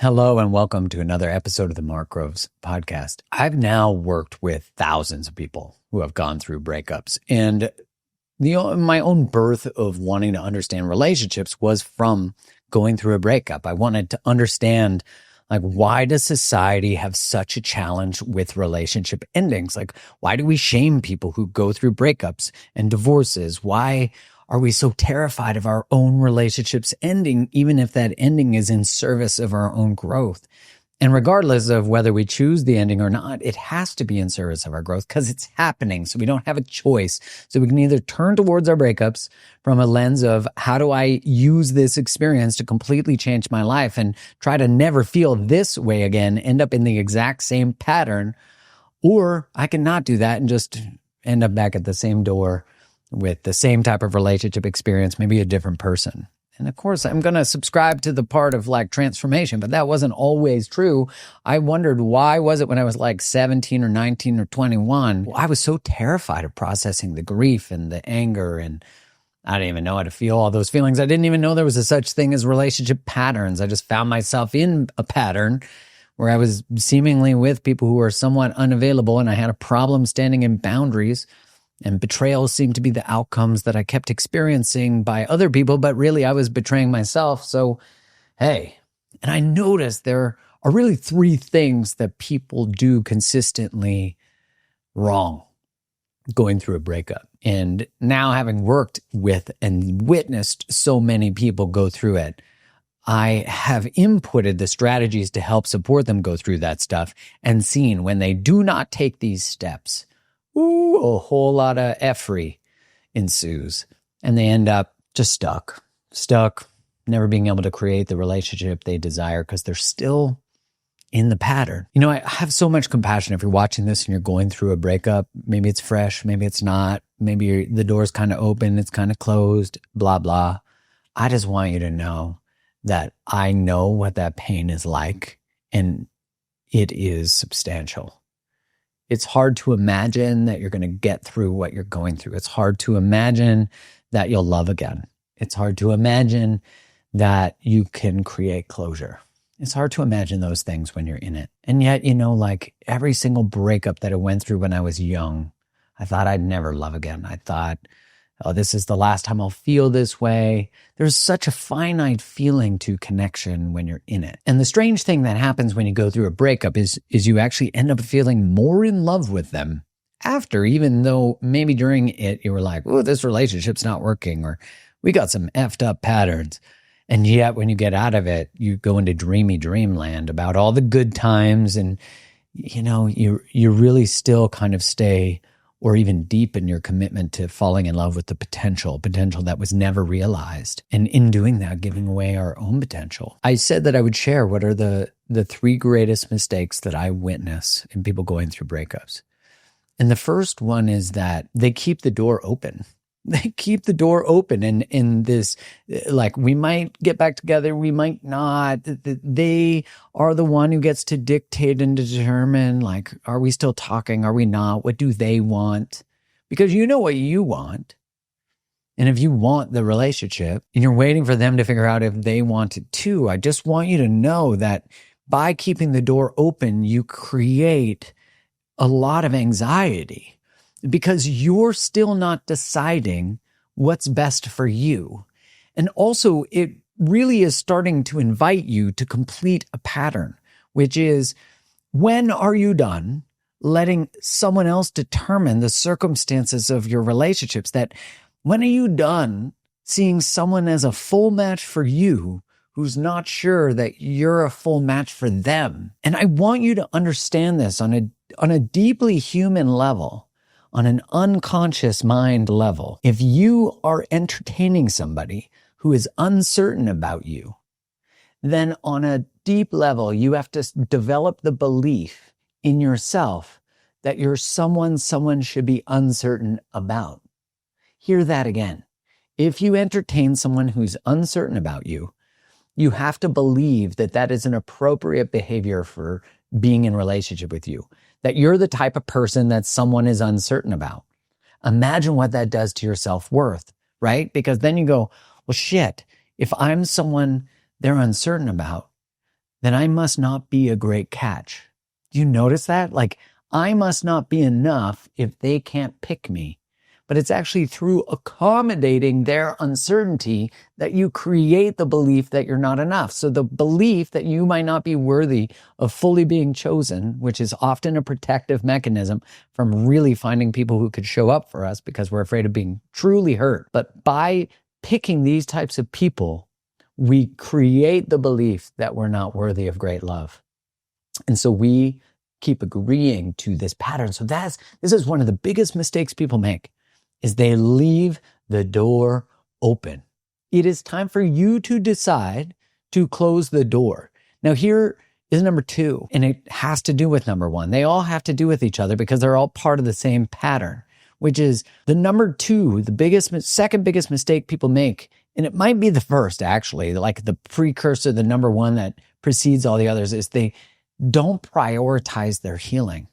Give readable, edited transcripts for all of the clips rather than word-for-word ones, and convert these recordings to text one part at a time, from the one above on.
Hello and welcome to another episode of the Mark Groves podcast. I've now worked with thousands of people who have gone through breakups, and my own birth of wanting to understand relationships was from going through a breakup. I wanted to understand, why does society have such a challenge with relationship endings? Why do we shame people who go through breakups and divorces? Why are we so terrified of our own relationships ending, even if that ending is in service of our own growth? And regardless of whether we choose the ending or not, it has to be in service of our growth because it's happening. So we don't have a choice. So we can either turn towards our breakups from a lens of how do I use this experience to completely change my life and try to never feel this way again, end up in the exact same pattern, or I can not do that and just end up back at the same door with the same type of relationship experience, maybe a different person. And of course, I'm going to subscribe to the part of transformation, but that wasn't always true. I wondered, why was it when I was 17 or 19 or 21, I was so terrified of processing the grief and the anger, and I didn't even know how to feel all those feelings. I didn't even know there was a such thing as relationship patterns. I just found myself in a pattern where I was seemingly with people who were somewhat unavailable, and I had a problem standing in boundaries. And betrayal seemed to be the outcomes that I kept experiencing by other people, but really I was betraying myself. So, hey, and I noticed there are really three things that people do consistently wrong going through a breakup. And now, having worked with and witnessed so many people go through it, I have inputted the strategies to help support them go through that stuff and seen when they do not take these steps, a whole lot of effery ensues, and they end up just stuck, never being able to create the relationship they desire because they're still in the pattern. I have so much compassion if you're watching this and you're going through a breakup. Maybe it's fresh, maybe it's not, maybe the door's kind of open, it's kind of closed, blah, blah. I just want you to know that I know what that pain is like, and it is substantial. It's hard to imagine that you're going to get through what you're going through. It's hard to imagine that you'll love again. It's hard to imagine that you can create closure. It's hard to imagine those things when you're in it. And yet, every single breakup that I went through when I was young, I thought I'd never love again. I thought, oh, this is the last time I'll feel this way. There's such a finite feeling to connection when you're in it. And the strange thing that happens when you go through a breakup is you actually end up feeling more in love with them after, even though maybe during it you were like, oh, this relationship's not working, or we got some effed up patterns. And yet when you get out of it, you go into dreamy dreamland about all the good times, and you really still kind of stay or even deepen your commitment to falling in love with the potential that was never realized. And in doing that, giving away our own potential. I said that I would share what are the three greatest mistakes that I witness in people going through breakups. And the first one is that they keep the door open. They keep the door open, and in this, we might get back together, we might not. They are the one who gets to dictate and determine, are we still talking? Are we not? What do they want? Because you know what you want. And if you want the relationship and you're waiting for them to figure out if they want it too, I just want you to know that by keeping the door open, you create a lot of anxiety. Because you're still not deciding what's best for you. And also, it really is starting to invite you to complete a pattern, which is, when are you done letting someone else determine the circumstances of your relationships? When are you done seeing someone as a full match for you who's not sure that you're a full match for them? And I want you to understand this on a deeply human level. On an unconscious mind level, if you are entertaining somebody who is uncertain about you, then on a deep level, you have to develop the belief in yourself that you're someone should be uncertain about. Hear that again. If you entertain someone who's uncertain about you, you have to believe that that is an appropriate behavior for being in relationship with you, that you're the type of person that someone is uncertain about. Imagine what that does to your self-worth, right? Because then you go, well, shit, if I'm someone they're uncertain about, then I must not be a great catch. Do you notice that? Like, I must not be enough if they can't pick me. But it's actually through accommodating their uncertainty that you create the belief that you're not enough. So the belief that you might not be worthy of fully being chosen, which is often a protective mechanism from really finding people who could show up for us because we're afraid of being truly hurt. But by picking these types of people, we create the belief that we're not worthy of great love. And so we keep agreeing to this pattern. So this is one of the biggest mistakes people make, is they leave the door open. It is time for you to decide to close the door. Now here is number 2, and it has to do with number 1. They all have to do with each other because they're all part of the same pattern, which is the number 2, second biggest mistake people make. And it might be the first, actually, like the precursor, the number 1 that precedes all the others, is they don't prioritize their healing.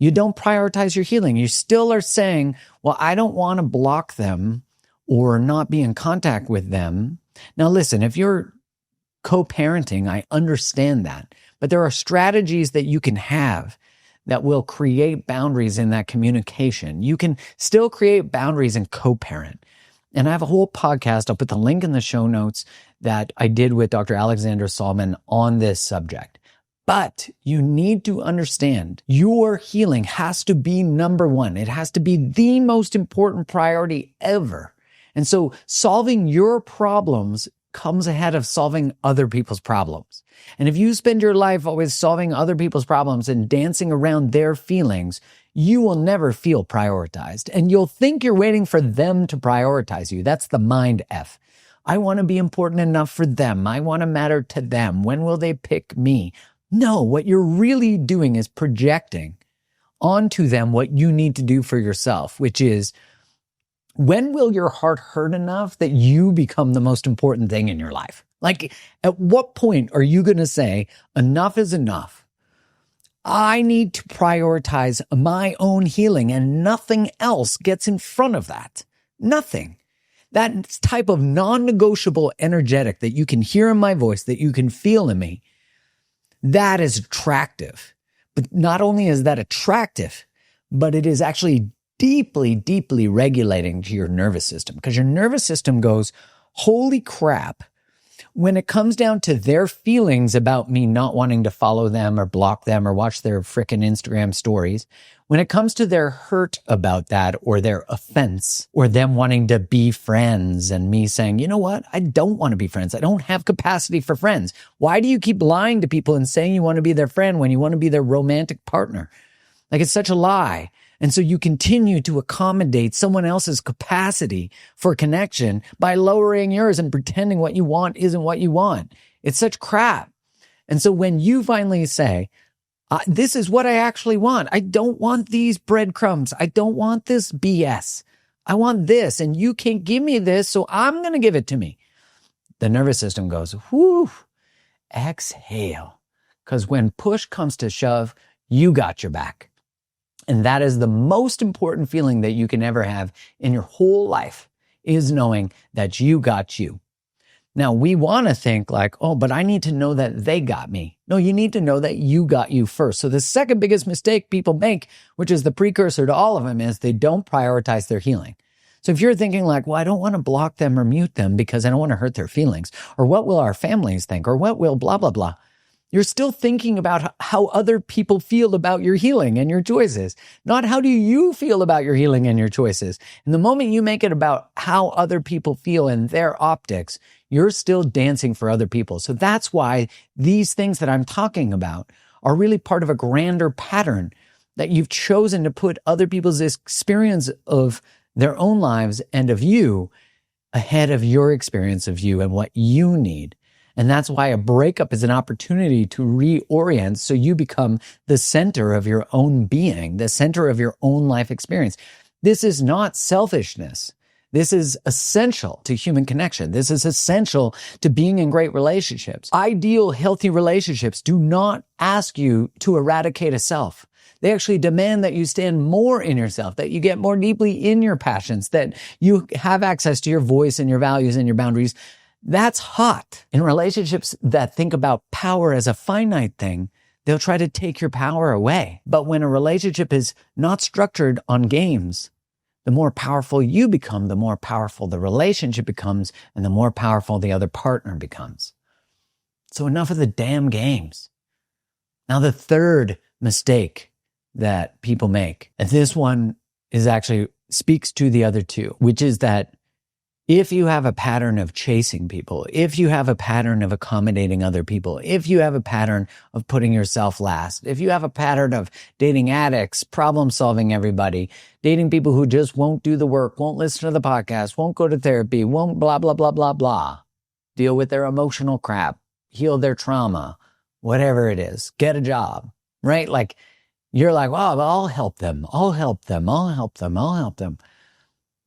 You don't prioritize your healing. You still are saying, well, I don't want to block them or not be in contact with them. Now, listen, if you're co-parenting, I understand that. But there are strategies that you can have that will create boundaries in that communication. You can still create boundaries and co-parent. And I have a whole podcast, I'll put the link in the show notes, that I did with Dr. Alexandra Solomon on this subject. But you need to understand your healing has to be number 1. It has to be the most important priority ever. And so solving your problems comes ahead of solving other people's problems. And if you spend your life always solving other people's problems and dancing around their feelings, you will never feel prioritized. And you'll think you're waiting for them to prioritize you. That's the mind F. I want to be important enough for them. I want to matter to them. When will they pick me? No, what you're really doing is projecting onto them what you need to do for yourself, which is, when will your heart hurt enough that you become the most important thing in your life? Like, at what point are you going to say, enough is enough? I need to prioritize my own healing, and nothing else gets in front of that. Nothing. That type of non-negotiable energetic that you can hear in my voice, that you can feel in me, that is attractive. But not only is that attractive, but it is actually deeply, deeply regulating to your nervous system, because your nervous system goes, holy crap, when it comes down to their feelings about me not wanting to follow them or block them or watch their frickin' Instagram stories, when it comes to their hurt about that or their offense or them wanting to be friends and me saying, you know what, I don't want to be friends. I don't have capacity for friends. Why do you keep lying to people and saying you want to be their friend when you want to be their romantic partner? Like, it's such a lie. And so you continue to accommodate someone else's capacity for connection by lowering yours and pretending what you want isn't what you want. It's such crap. And so when you finally say, this is what I actually want. I don't want these breadcrumbs. I don't want this BS. I want this, and you can't give me this, so I'm going to give it to me. The nervous system goes, whoo, exhale. Because when push comes to shove, you got your back. And that is the most important feeling that you can ever have in your whole life, is knowing that you got you. Now, we want to think like, oh, but I need to know that they got me. No, you need to know that you got you first. So the second biggest mistake people make, which is the precursor to all of them, is they don't prioritize their healing. So if you're thinking like, well, I don't want to block them or mute them because I don't want to hurt their feelings, or what will our families think, or what will blah, blah, blah. You're still thinking about how other people feel about your healing and your choices, not how do you feel about your healing and your choices. And the moment you make it about how other people feel and their optics, you're still dancing for other people. So that's why these things that I'm talking about are really part of a grander pattern that you've chosen to put other people's experience of their own lives and of you ahead of your experience of you and what you need. And that's why a breakup is an opportunity to reorient so you become the center of your own being, the center of your own life experience. This is not selfishness. This is essential to human connection. This is essential to being in great relationships. Ideal, healthy relationships do not ask you to eradicate a self. They actually demand that you stand more in yourself, that you get more deeply in your passions, that you have access to your voice and your values and your boundaries, That's hot. In relationships that think about power as a finite thing, they'll try to take your power away. But when a relationship is not structured on games, the more powerful you become, the more powerful the relationship becomes, and the more powerful the other partner becomes. So enough of the damn games. Now, the third mistake that people make, and this one is actually speaks to the other two, which is that if you have a pattern of chasing people, if you have a pattern of accommodating other people, if you have a pattern of putting yourself last, if you have a pattern of dating addicts, problem solving everybody, dating people who just won't do the work, won't listen to the podcast, won't go to therapy, won't blah, blah, blah, blah, blah, deal with their emotional crap, heal their trauma, whatever it is, get a job, right? Like you're like, well, I'll help them. I'll help them. I'll help them. I'll help them.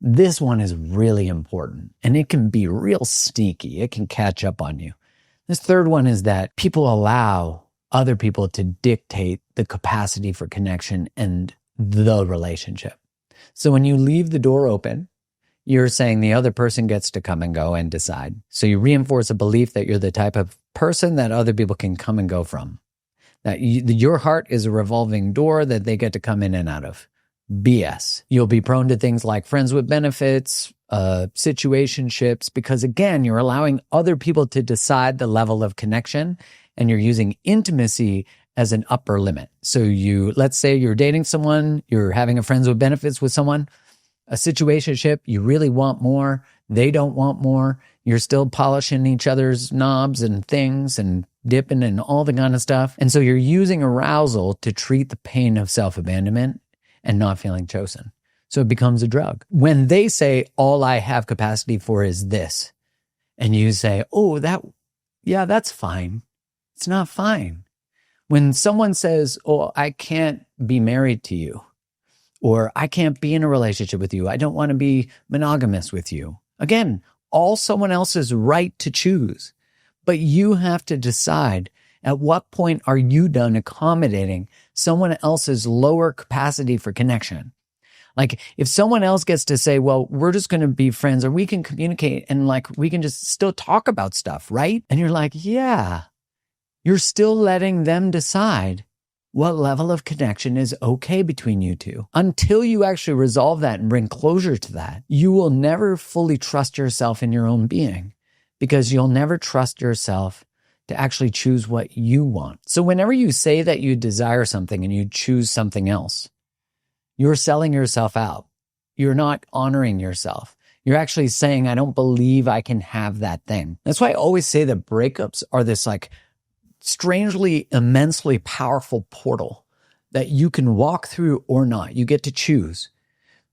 This one is really important, and it can be real sneaky. It can catch up on you. This third one is that people allow other people to dictate the capacity for connection and the relationship. So when you leave the door open, you're saying the other person gets to come and go and decide. So you reinforce a belief that you're the type of person that other people can come and go from. That your heart is a revolving door that they get to come in and out of. BS. You'll be prone to things like friends with benefits, situationships, because again, you're allowing other people to decide the level of connection, and you're using intimacy as an upper limit. So let's say you're dating someone, you're having a friends with benefits with someone, a situationship, you really want more, they don't want more, you're still polishing each other's knobs and things and dipping and all the kind of stuff. And so you're using arousal to treat the pain of self-abandonment and not feeling chosen. So it becomes a drug. When they say, all I have capacity for is this, and you say, oh, that's fine. It's not fine. When someone says, oh, I can't be married to you, or I can't be in a relationship with you, I don't want to be monogamous with you. Again, all someone else's right to choose. But you have to decide, at what point are you done accommodating someone else's lower capacity for connection? Like if someone else gets to say, well, we're just going to be friends, or we can communicate and like we can just still talk about stuff, right? And you're like, yeah, you're still letting them decide what level of connection is okay between you two. Until you actually resolve that and bring closure to that, you will never fully trust yourself in your own being, because you'll never trust yourself to actually choose what you want. So whenever you say that you desire something and you choose something else, you're selling yourself out. You're not honoring yourself. You're actually saying, I don't believe I can have that thing. That's why I always say that breakups are this like strangely, immensely powerful portal that you can walk through or not. You get to choose.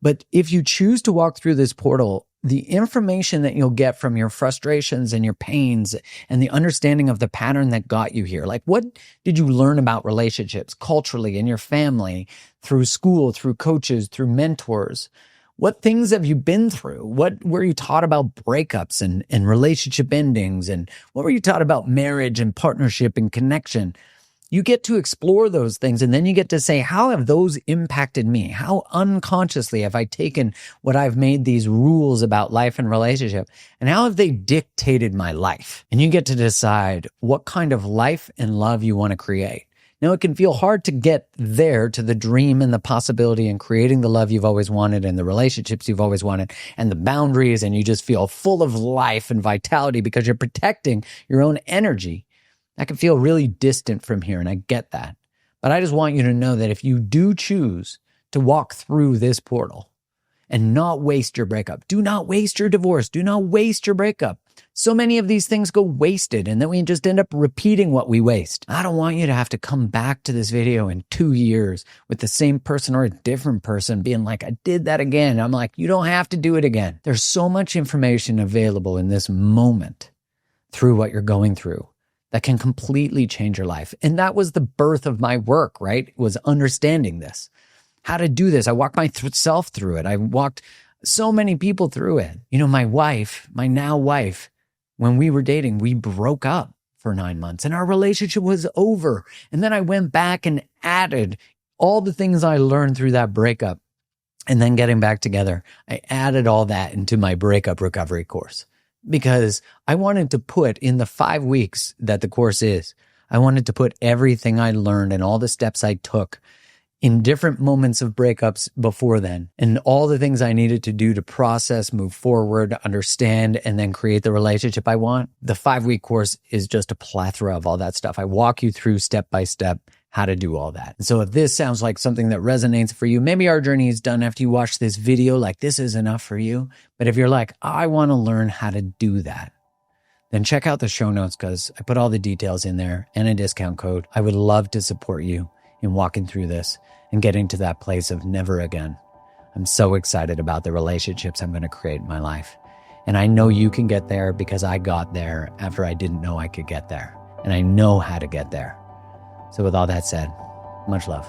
But if you choose to walk through this portal, the information that you'll get from your frustrations and your pains and the understanding of the pattern that got you here. Like, what did you learn about relationships culturally in your family, through school, through coaches, through mentors? What things have you been through? What were you taught about breakups and relationship endings? And what were you taught about marriage and partnership and connection? You get to explore those things, and then you get to say, how have those impacted me? How unconsciously have I taken what I've made these rules about life and relationship, and how have they dictated my life? And you get to decide what kind of life and love you want to create. Now, it can feel hard to get there to the dream and the possibility and creating the love you've always wanted and the relationships you've always wanted and the boundaries, and you just feel full of life and vitality because you're protecting your own energy. That can feel really distant from here, and I get that. But I just want you to know that if you do choose to walk through this portal and not waste your breakup, do not waste your divorce, do not waste your breakup. So many of these things go wasted, and then we just end up repeating what we waste. I don't want you to have to come back to this video in 2 years with the same person or a different person being like, I did that again. I'm like, you don't have to do it again. There's so much information available in this moment through what you're going through that can completely change your life. And that was the birth of my work, right? Was understanding this, how to do this. I walked myself through it. I walked so many people through it. You know, my wife, my now wife, when we were dating, we broke up for 9 months and our relationship was over. And then I went back and added all the things I learned through that breakup. And then getting back together, I added all that into my breakup recovery course. because I wanted to put in the 5 weeks that the course is, I wanted to put everything I learned and all the steps I took in different moments of breakups before then, and all the things I needed to do to process, move forward, understand, and then create the relationship I want. The 5-week course is just a plethora of all that stuff. I walk you through step by step how to do all that. And so if this sounds like something that resonates for you, maybe our journey is done after you watch this video, like this is enough for you. But if you're like, I want to learn how to do that, then check out the show notes because I put all the details in there and a discount code. I would love to support you in walking through this and getting to that place of never again. I'm so excited about the relationships I'm going to create in my life. And I know you can get there because I got there after I didn't know I could get there. And I know how to get there. So with all that said, much love.